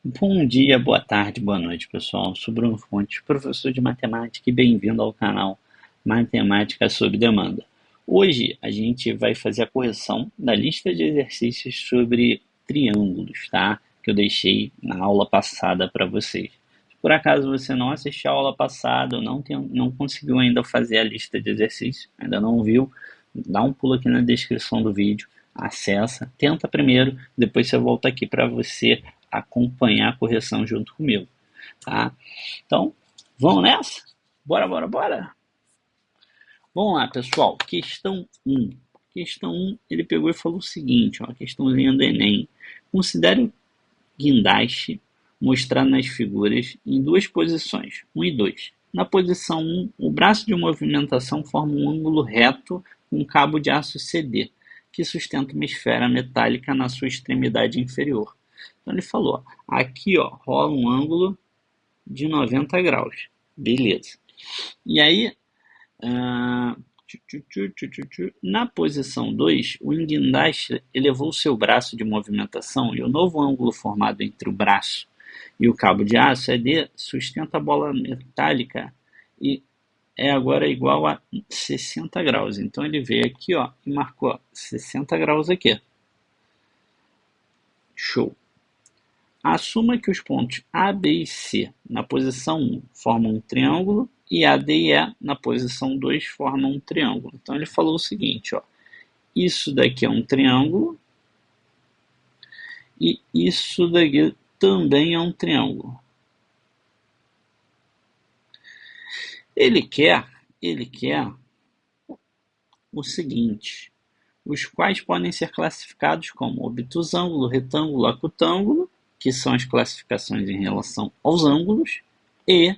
Bom dia, boa tarde, boa noite, pessoal. Sou Bruno Fontes, professor de matemática e bem-vindo ao canal Matemática sob Demanda. Hoje a gente vai fazer a correção da lista de exercícios sobre triângulos, tá? Que eu deixei na aula passada para vocês. Se por acaso você não assistiu a aula passada ou não conseguiu ainda fazer a lista de exercícios, ainda não viu, dá um pulo aqui na descrição do vídeo, acessa, tenta primeiro, depois você volta aqui para você acompanhar a correção junto comigo, tá? Então, vamos nessa? Bora, bora, bora! Vamos lá, pessoal. Questão 1. Questão 1, ele pegou e falou o seguinte, ó, a questãozinha do Enem. Considere o guindaste mostrado nas figuras em duas posições, 1 e 2. Na posição 1, o braço de movimentação forma um ângulo reto com um cabo de aço CD, que sustenta uma esfera metálica na sua extremidade inferior. Então ele falou, ó, aqui ó, rola um ângulo de 90 graus. Beleza. E aí, na posição 2, o guindaste elevou seu braço de movimentação e o novo ângulo formado entre o braço e o cabo de aço ED sustenta a bola metálica e é agora igual a 60 graus. Então ele veio aqui ó, e marcou ó, 60 graus aqui. Show! Assuma que os pontos A, B e C na posição 1 formam um triângulo e A, D e E na posição 2 formam um triângulo. Então ele falou o seguinte, ó, isso daqui é um triângulo e isso daqui também é um triângulo. Ele quer o seguinte, os quais podem ser classificados como obtusângulo, retângulo, acutângulo, que são as classificações em relação aos ângulos, e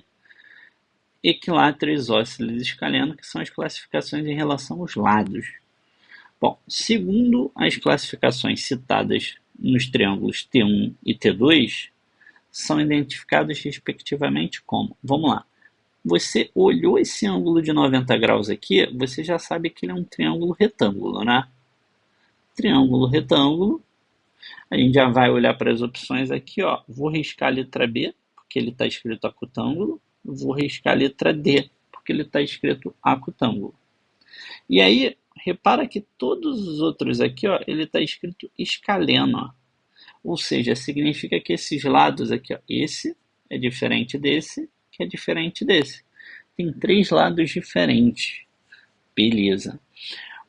equilátero, isósceles e escaleno, que são as classificações em relação aos lados. Bom, segundo as classificações citadas nos triângulos T1 e T2, são identificados respectivamente como, vamos lá, você olhou esse ângulo de 90 graus aqui, você já sabe que ele é um triângulo retângulo, né? Triângulo retângulo, a gente já vai olhar para as opções aqui, ó. Vou riscar a letra B, porque ele está escrito acutângulo. Vou riscar a letra D, porque ele está escrito acutângulo. E aí, repara que todos os outros aqui, ó, ele está escrito escaleno, ó. Ou seja, significa que esses lados aqui, ó, esse é diferente desse, que é diferente desse. Tem três lados diferentes. Beleza.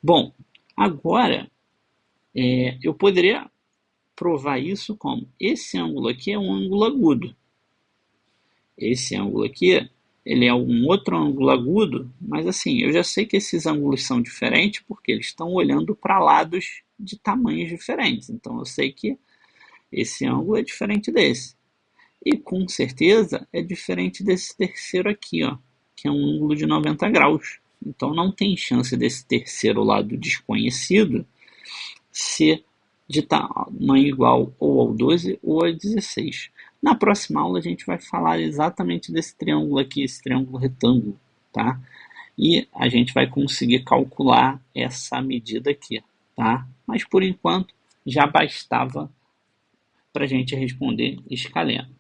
Bom, agora eu poderia provar isso como esse ângulo aqui é um ângulo agudo. Esse ângulo aqui, ele é um outro ângulo agudo, mas assim, eu já sei que esses ângulos são diferentes porque eles estão olhando para lados de tamanhos diferentes. Então eu sei que esse ângulo é diferente desse. E com certeza é diferente desse terceiro aqui, ó, que é um ângulo de 90 graus. Então não tem chance desse terceiro lado desconhecido ser de tamanho igual ou ao 12 ou ao 16. Na próxima aula a gente vai falar exatamente desse triângulo aqui, esse triângulo retângulo, tá? E a gente vai conseguir calcular essa medida aqui, tá? Mas por enquanto já bastava para a gente responder escaleno.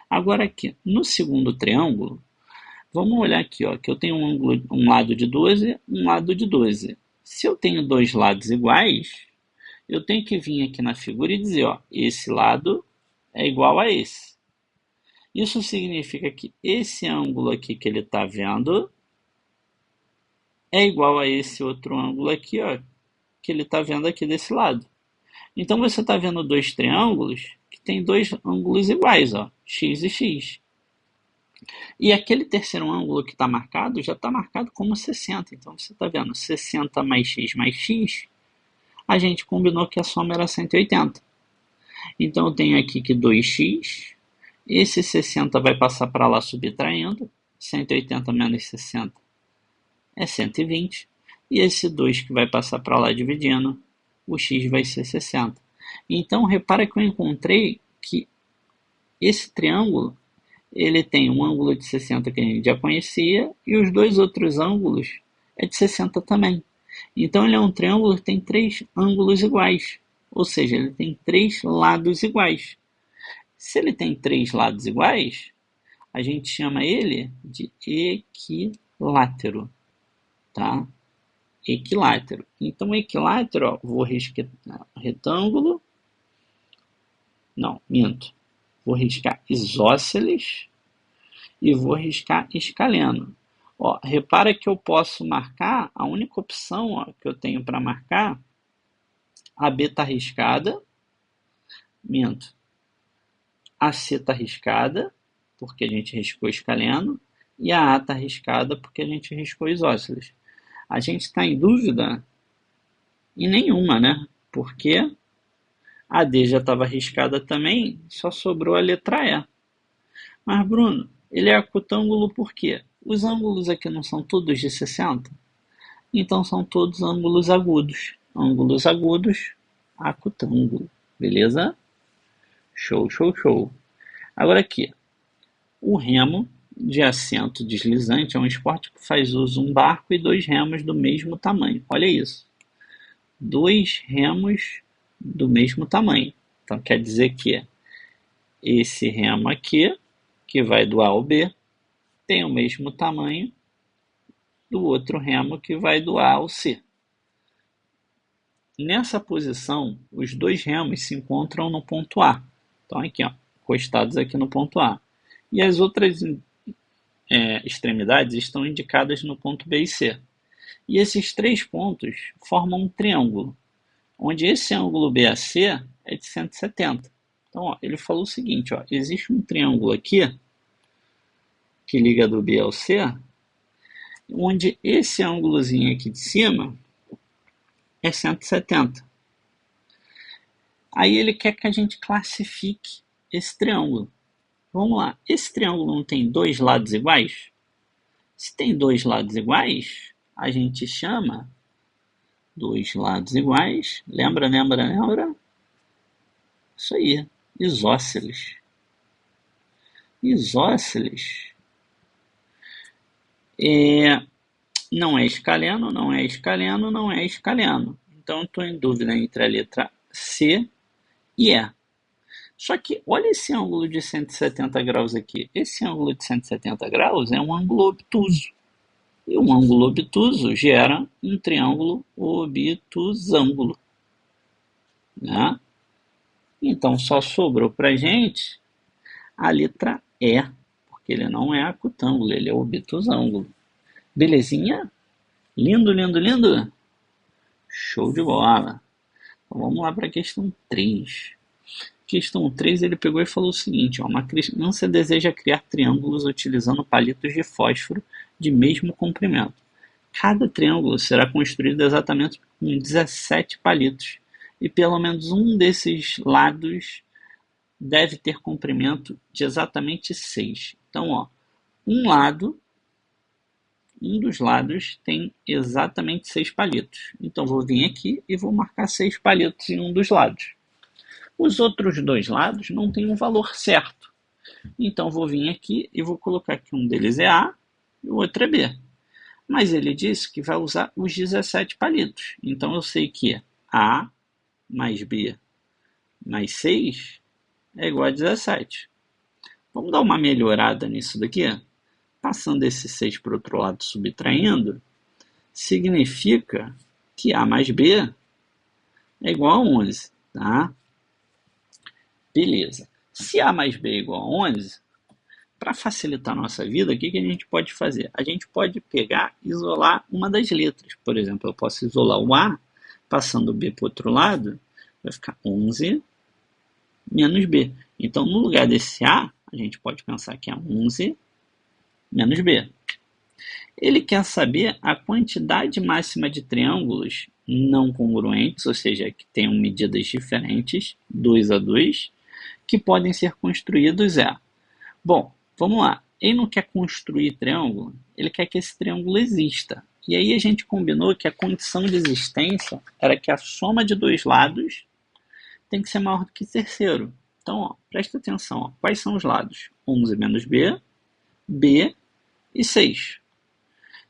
Agora aqui, no segundo triângulo, vamos olhar aqui, ó, que eu tenho um lado de 12, um lado de 12. Se eu tenho dois lados iguais, eu tenho que vir aqui na figura e dizer, ó, esse lado é igual a esse. Isso significa que esse ângulo aqui que ele está vendo é igual a esse outro ângulo aqui, ó, que ele está vendo aqui desse lado. Então você está vendo dois triângulos que tem dois ângulos iguais, ó, x e x. E aquele terceiro ângulo que está marcado já está marcado como 60. Então você está vendo 60 mais x, a gente combinou que a soma era 180. Então eu tenho aqui que 2x, esse 60 vai passar para lá subtraindo, 180 menos 60 é 120, e esse 2 que vai passar para lá dividindo, o x vai ser 60. Então repara que eu encontrei que esse triângulo ele tem um ângulo de 60 que a gente já conhecia e os dois outros ângulos é de 60 também. Então ele é um triângulo que tem três ângulos iguais, ou seja, ele tem três lados iguais. Se ele tem três lados iguais, a gente chama ele de equilátero, tá? Equilátero. Então, equilátero, ó, vou riscar retângulo, não, minto. Vou riscar isósceles e vou riscar escaleno. Ó, repara que eu posso marcar, a única opção ó, que eu tenho para marcar, a B está riscada, minto, a C está riscada, porque a gente riscou escaleno, e a A está riscada porque a gente riscou isósceles. A gente está em dúvida em nenhuma, né? Porque a D já estava riscada também, só sobrou a letra E. Mas, Bruno, ele é acutângulo por quê? Os ângulos aqui não são todos de 60? Então são todos ângulos agudos. Ângulos agudos, acutângulo. Beleza? Show, show, show. Agora aqui, o remo de assento deslizante é um esporte que faz uso de um barco e dois remos do mesmo tamanho. Olha isso. Dois remos do mesmo tamanho. Então quer dizer que esse remo aqui, que vai do A ao B, tem o mesmo tamanho do outro remo que vai do A ao C. Nessa posição, os dois remos se encontram no ponto A. Então aqui, ó, encostados aqui no ponto A. E as outras extremidades estão indicadas no ponto B e C. E esses três pontos formam um triângulo, onde esse ângulo BAC é de 170. Então, ó, ele falou o seguinte, ó, existe um triângulo aqui, que liga do B ao C, onde esse ângulozinho aqui de cima é 170. Aí ele quer que a gente classifique esse triângulo. Vamos lá, esse triângulo não tem dois lados iguais? Se tem dois lados iguais, a gente chama dois lados iguais, lembra? Isso aí, isósceles. Isósceles não é escaleno, não é escaleno, não é escaleno. Então, estou em dúvida entre a letra C e E. Só que olha esse ângulo de 170 graus aqui. Esse ângulo de 170 graus é um ângulo obtuso. E um ângulo obtuso gera um triângulo obtusângulo. Né? Então, só sobrou para a gente a letra E, porque ele não é acutângulo, ele é obtusângulo. Belezinha? Lindo, lindo, lindo? Show de bola! Então, vamos lá para a questão 3. Questão 3, ele pegou e falou o seguinte, ó, uma criança deseja criar triângulos utilizando palitos de fósforo de mesmo comprimento. Cada triângulo será construído exatamente com 17 palitos, e pelo menos um desses lados deve ter comprimento de exatamente 6. Então, ó, um dos lados tem exatamente 6 palitos. Então, vou vir aqui e vou marcar 6 palitos em um dos lados. Os outros dois lados não têm um valor certo. Então, vou vir aqui e vou colocar que um deles é A e o outro é B. Mas ele disse que vai usar os 17 palitos. Então, eu sei que A mais B mais 6 é igual a 17. Vamos dar uma melhorada nisso daqui? Passando esse 6 para o outro lado, subtraindo, significa que A mais B é igual a 11. Tá? Beleza. Se A mais B é igual a 11, para facilitar a nossa vida, o que a gente pode fazer? A gente pode pegar e isolar uma das letras. Por exemplo, eu posso isolar o A, passando o B para o outro lado, vai ficar 11 menos B. Então, no lugar desse A, a gente pode pensar que é 11 menos B. Ele quer saber a quantidade máxima de triângulos não congruentes, ou seja, que tenham medidas diferentes, 2 a 2, que podem ser construídos Bom, vamos lá. Ele não quer construir triângulo, ele quer que esse triângulo exista. E aí a gente combinou que a condição de existência era que a soma de dois lados tem que ser maior do que o terceiro. Então, ó, presta atenção. Ó. Quais são os lados? 11 menos B, B e 6.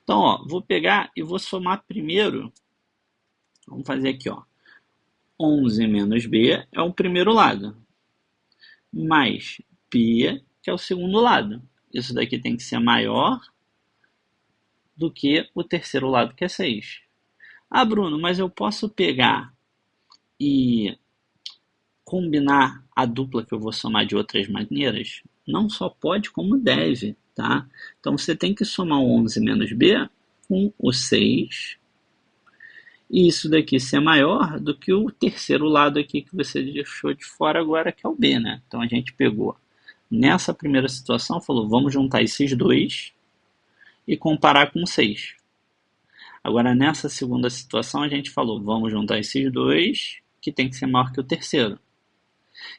Então, ó, vou pegar e vou somar primeiro. Vamos fazer aqui, ó. 11 menos B é o primeiro lado. mais B, que é o segundo lado. Isso daqui tem que ser maior do que o terceiro lado, que é 6. Ah, Bruno, mas eu posso pegar e combinar a dupla que eu vou somar de outras maneiras? Não só pode, como deve, tá? Então você tem que somar o 11 menos B com o 6, e isso daqui ser maior do que o terceiro lado aqui que você deixou de fora agora, que é o B, né? Então a gente pegou nessa primeira situação, falou, vamos juntar esses dois e comparar com 6. Agora nessa segunda situação a gente falou, vamos juntar esses dois, que tem que ser maior que o terceiro.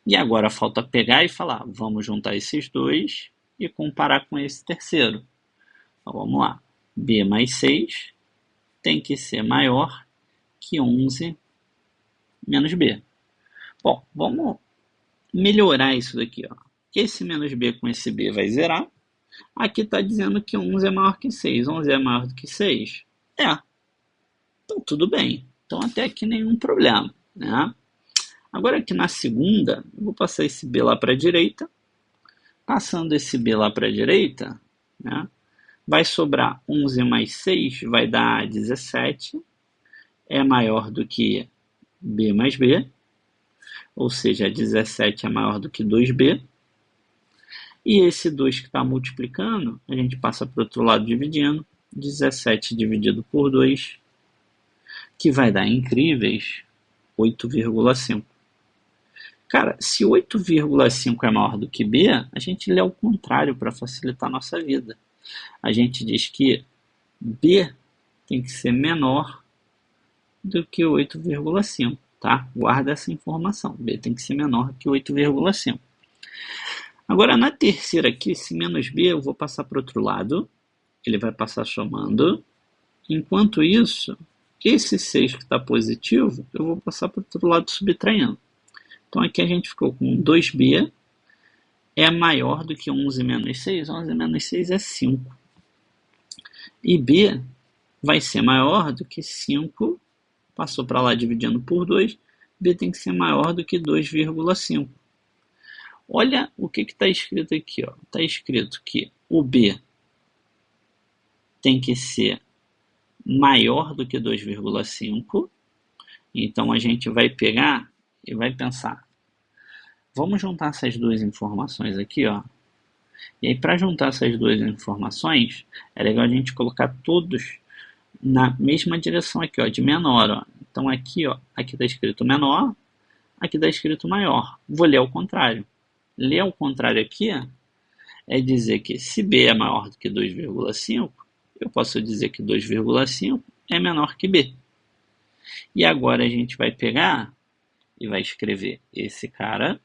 E agora falta pegar e falar, vamos juntar esses dois e comparar com esse terceiro. Então vamos lá, B mais 6 tem que ser maior que 11 menos B. Bom, vamos melhorar isso daqui. Ó. Esse menos B com esse B vai zerar. Aqui está dizendo que 11 é maior que 6. 11 é maior do que 6? É. Então tudo bem. Então até aqui nenhum problema. Né? Agora aqui na segunda, eu vou passar esse B lá para a direita. Passando esse B lá para a direita, né? Vai sobrar 11 mais 6, vai dar 17. É maior do que B mais B. Ou seja, 17 é maior do que 2B. E esse 2 que está multiplicando, a gente passa para o outro lado dividindo. 17 dividido por 2, que vai dar incríveis 8,5. Cara, se 8,5 é maior do que B, a gente lê ao contrário para facilitar a nossa vida. A gente diz que B tem que ser menor do que 8,5, tá? Guarda essa informação. B tem que ser menor que 8,5. Agora, na terceira aqui, esse menos B eu vou passar para o outro lado. Ele vai passar somando. Enquanto isso, esse 6 que está positivo, eu vou passar para o outro lado subtraindo. Então aqui a gente ficou com 2B é maior do que 11 menos 6. 11 menos 6 é 5. E B vai ser maior do que 5. Passou para lá dividindo por 2. B tem que ser maior do que 2,5. Olha o que está escrito aqui. Está escrito que o B tem que ser maior do que 2,5. Então a gente vai pegar e vai pensar. Vamos juntar essas duas informações aqui. E aí para juntar essas duas informações, é legal a gente colocar todos na mesma direção aqui, de menor. Então aqui está escrito menor, aqui está escrito maior. Vou ler ao contrário. Ler ao contrário aqui é dizer que se B é maior do que 2,5, eu posso dizer que 2,5 é menor que B. E agora a gente vai pegar e vai escrever esse cara,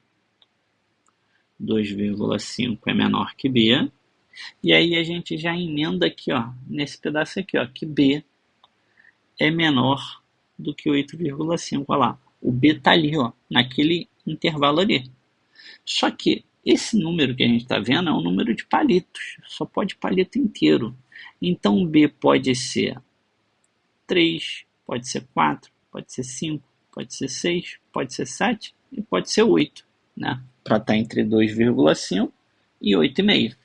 2,5 é menor que B, e aí a gente já emenda aqui, nesse pedaço aqui, que B é menor do que 8,5, olha lá. O B está ali, naquele intervalo ali. Só que esse número que a gente está vendo é um número de palitos, só pode palito inteiro. Então B pode ser 3, pode ser 4, pode ser 5, pode ser 6, pode ser 7 e pode ser 8, né? Para estar entre 2,5 e 8,5.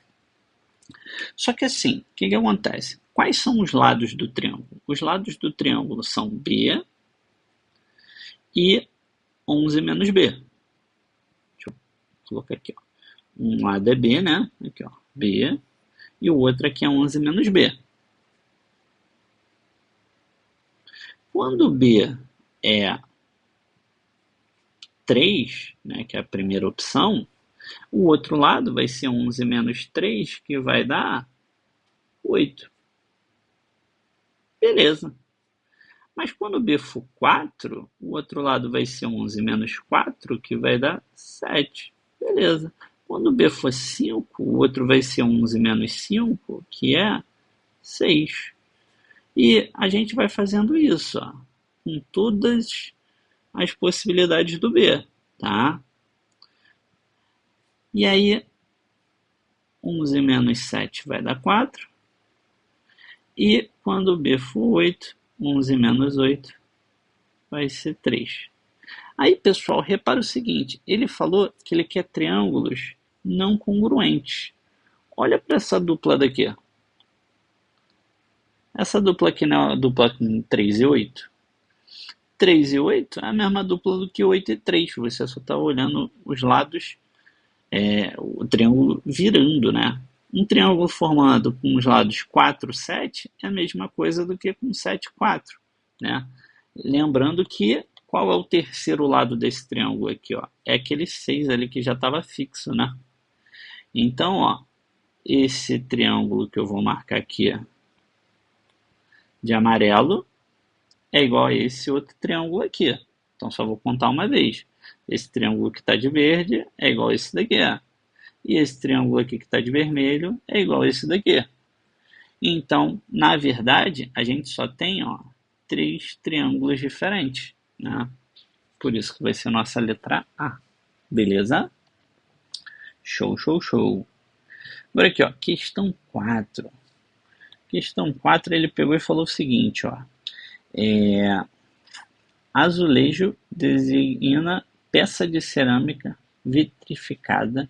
Só que assim, o que acontece? Quais são os lados do triângulo? Os lados do triângulo são B e 11 menos B. Deixa eu colocar aqui. Um lado é B, né? Aqui, B. E o outro aqui é 11 menos B. Quando B é 3, né, que é a primeira opção, o outro lado vai ser 11 menos 3, que vai dar 8. Beleza. Mas quando B for 4, o outro lado vai ser 11 menos 4, que vai dar 7. Beleza. Quando B for 5, o outro vai ser 11 menos 5, que é 6. E a gente vai fazendo isso, com todas as possibilidades do B, tá? E aí, 11 menos 7 vai dar 4. E quando B for 8, 11 menos 8 vai ser 3. Aí, pessoal, repara o seguinte, ele falou que ele quer triângulos não congruentes. Olha para essa dupla daqui. Essa dupla aqui não é a dupla com 3 e 8? 3 e 8 é a mesma dupla do que 8 e 3. Você só está olhando os lados, o triângulo virando, né? Um triângulo formado com os lados 4, 7 é a mesma coisa do que com 7, 4, né? Lembrando que qual é o terceiro lado desse triângulo aqui, ó? É aquele 6 ali que já estava fixo, né? Então, ó, esse triângulo que eu vou marcar aqui de amarelo é igual a esse outro triângulo aqui. Então, só vou contar uma vez. Esse triângulo que está de verde é igual a esse daqui. E esse triângulo aqui que está de vermelho é igual a esse daqui. Então, na verdade, a gente só tem, ó, 3 triângulos diferentes, né? Por isso que vai ser nossa letra A. Beleza? Show, show, show. Agora aqui, ó, questão 4. Questão 4, ele pegou e falou o seguinte, ó. Azulejo designa peça de cerâmica vitrificada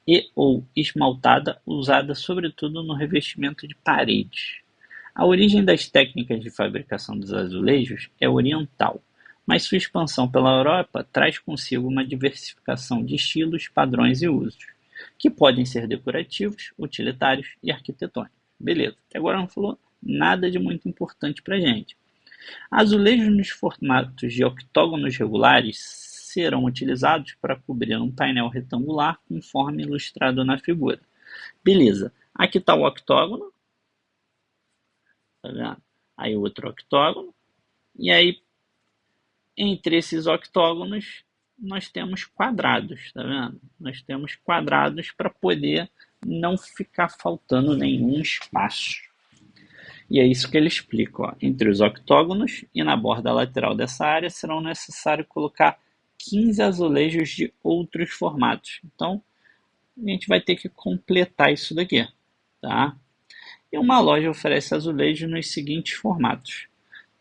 e ou esmaltada usada sobretudo no revestimento de paredes. A origem das técnicas de fabricação dos azulejos é oriental, mas sua expansão pela Europa traz consigo uma diversificação de estilos, padrões e usos, que podem ser decorativos, utilitários e arquitetônicos. Beleza, até agora não falou nada de muito importante para a gente. Azulejos nos formatos de octógonos regulares serão utilizados para cobrir um painel retangular conforme ilustrado na figura. Beleza, aqui está o octógono, tá vendo? Aí outro octógono, e aí entre esses octógonos nós temos quadrados, tá vendo? Nós temos quadrados para poder não ficar faltando nenhum espaço. E é isso que ele explica. Ó. Entre os octógonos e na borda lateral dessa área serão necessário colocar 15 azulejos de outros formatos. Então, a gente vai ter que completar isso daqui. Tá? E uma loja oferece azulejos nos seguintes formatos: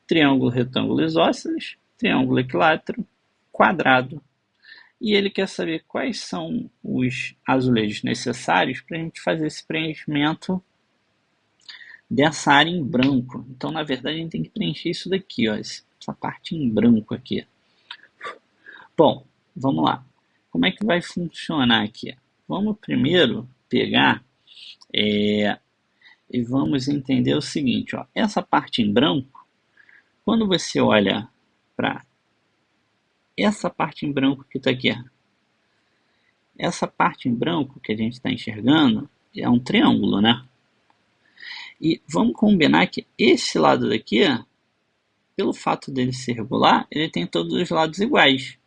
triângulo, retângulo, isósceles, triângulo, equilátero, quadrado. E ele quer saber quais são os azulejos necessários para a gente fazer esse preenchimento dessa área em branco. Então, na verdade, a gente tem que preencher isso daqui, ó, essa parte em branco aqui. Bom, vamos lá. Como é que vai funcionar aqui? Vamos primeiro pegar e vamos entender o seguinte, ó. Essa parte em branco, quando você olha para essa parte em branco que está aqui, essa parte em branco que a gente está enxergando é um triângulo, né? E vamos combinar que esse lado daqui, pelo fato dele ser regular, ele tem todos os lados iguais.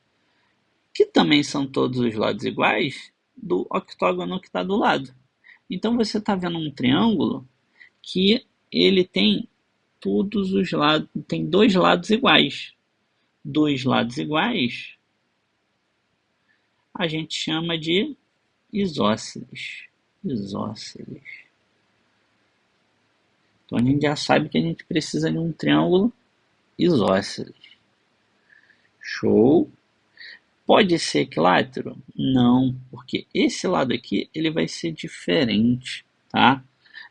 Que também são todos os lados iguais do octógono que está do lado. Então você está vendo um triângulo que ele tem todos os lados, tem dois lados iguais. Dois lados iguais a gente chama de isósceles. Isósceles. Então a gente já sabe que a gente precisa de um triângulo isósceles. Show! Pode ser equilátero? Não, porque esse lado aqui ele vai ser diferente, tá?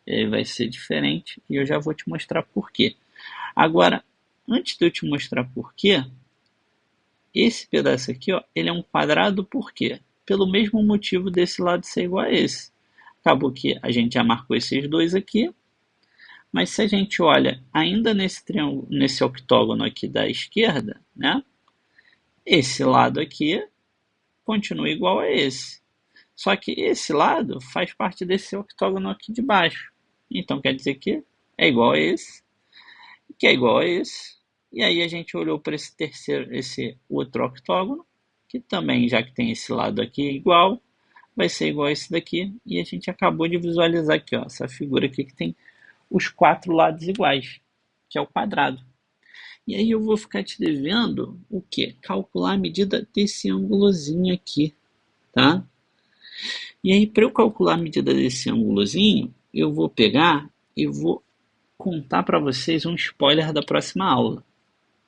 Ele vai ser diferente e eu já vou te mostrar por quê. Agora, antes de eu te mostrar por quê, esse pedaço aqui, ó, ele é um quadrado por quê? Pelo mesmo motivo desse lado ser igual a esse. Acabou que a gente já marcou esses dois aqui, mas se a gente olha ainda nesse triângulo, nesse octógono aqui da esquerda, né? Esse lado aqui continua igual a esse. Só que esse lado faz parte desse octógono aqui de baixo. Então quer dizer que é igual a esse, que é igual a esse. E aí a gente olhou para esse outro octógono, que também, já que tem esse lado aqui igual, vai ser igual a esse daqui. E a gente acabou de visualizar aqui, ó, essa figura aqui que tem os 4 lados iguais, que é o quadrado. E aí eu vou ficar te devendo o quê? Calcular a medida desse ângulozinho aqui, tá? E aí, para eu calcular a medida desse ângulozinho, eu vou pegar e vou contar para vocês um spoiler da próxima aula.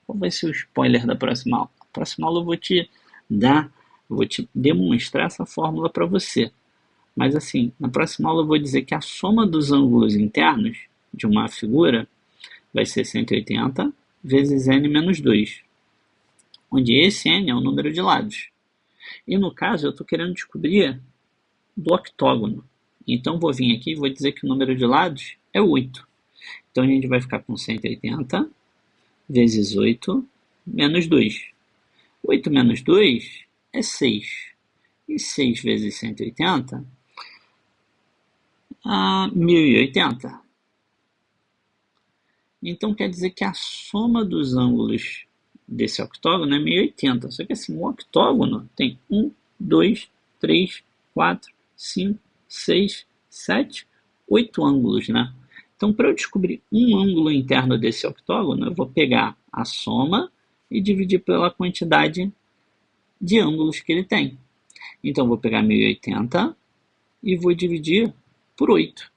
Qual vai ser o spoiler da próxima aula? próxima aula eu vou te demonstrar essa fórmula para você. Mas assim, na próxima aula eu vou dizer que a soma dos ângulos internos de uma figura vai ser 180 vezes n menos 2, onde esse n é o número de lados. E no caso eu estou querendo descobrir do octógono. Então vou vir aqui e vou dizer que o número de lados é 8. Então a gente vai ficar com 180 vezes 8 menos 2. 8 menos 2 é 6. E 6 vezes 180 é 1080. Então quer dizer que a soma dos ângulos desse octógono é 1080. Só que assim, o octógono tem 1, 2, 3, 4, 5, 6, 7, 8 ângulos, né? Então, para eu descobrir um ângulo interno desse octógono, eu vou pegar a soma e dividir pela quantidade de ângulos que ele tem. Então, eu vou pegar 1080 e vou dividir por 8.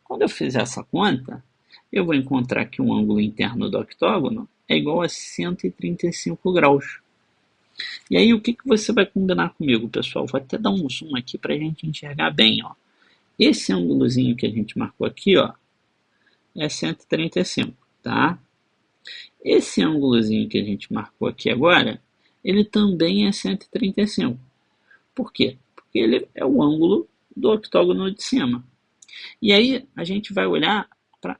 Quando eu fizer essa conta, eu vou encontrar que um ângulo interno do octógono é igual a 135 graus. E aí, o que você vai combinar comigo, pessoal? Vou até dar um zoom aqui para a gente enxergar bem. Ó. Esse ângulozinho que a gente marcou aqui, ó, é 135, tá? Esse ângulozinho que a gente marcou aqui agora, ele também é 135. Por quê? Porque ele é o ângulo do octógono de cima. E aí a gente vai olhar para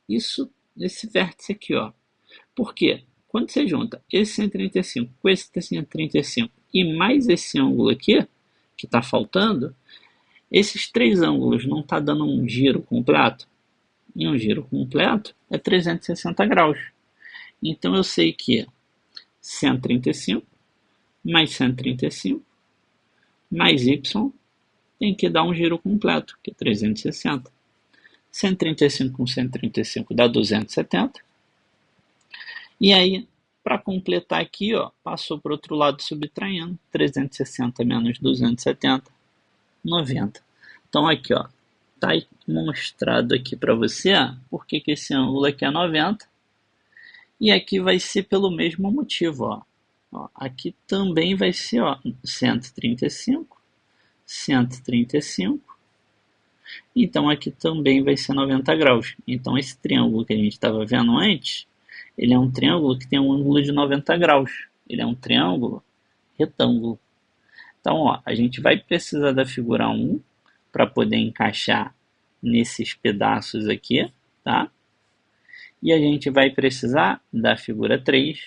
esse vértice aqui, ó. Por quê? Quando você junta esse 135 com esse 135 e mais esse ângulo aqui, que está faltando, esses três ângulos não estão dando um giro completo? E um giro completo é 360 graus. Então eu sei que 135 mais 135 mais y tem que dar um giro completo, que é 360. 135 com 135 dá 270. E aí, para completar aqui, ó, passou para o outro lado subtraindo. 360 menos 270, 90. Então aqui, ó, tá mostrado aqui para você por que esse ângulo aqui é 90. E aqui vai ser pelo mesmo motivo, ó. Ó, aqui também vai ser, ó, 135, 135. Então aqui também vai ser 90 graus. Então esse triângulo que a gente estava vendo antes, ele é um triângulo que tem um ângulo de 90 graus. Ele é um triângulo retângulo. Então, ó, a gente vai precisar da figura 1 para poder encaixar nesses pedaços aqui, tá? E a gente vai precisar da figura 3,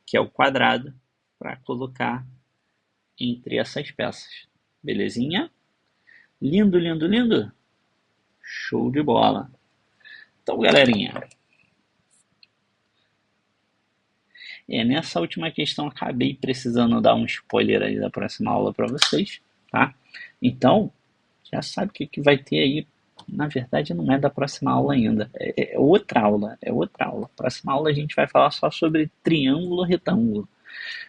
que é o quadrado, para colocar entre essas peças. Belezinha? Lindo, lindo, lindo? Show de bola! Então, galerinha, nessa última questão acabei precisando dar um spoiler aí da próxima aula para vocês, tá? Então, já sabe o que vai ter aí. Na verdade, não é da próxima aula ainda, é outra aula, é outra aula. Próxima aula a gente vai falar só sobre triângulo retângulo.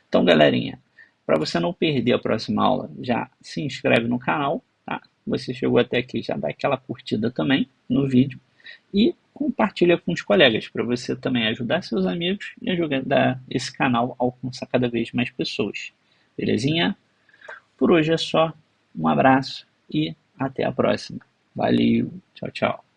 Então, galerinha, para você não perder a próxima aula, já se inscreve no canal, tá? Você chegou até aqui, já dá aquela curtida também no vídeo e compartilha com os colegas, para você também ajudar seus amigos e ajudar esse canal a alcançar cada vez mais pessoas. Belezinha? Por hoje é só. Um abraço e até a próxima. Valeu, tchau, tchau.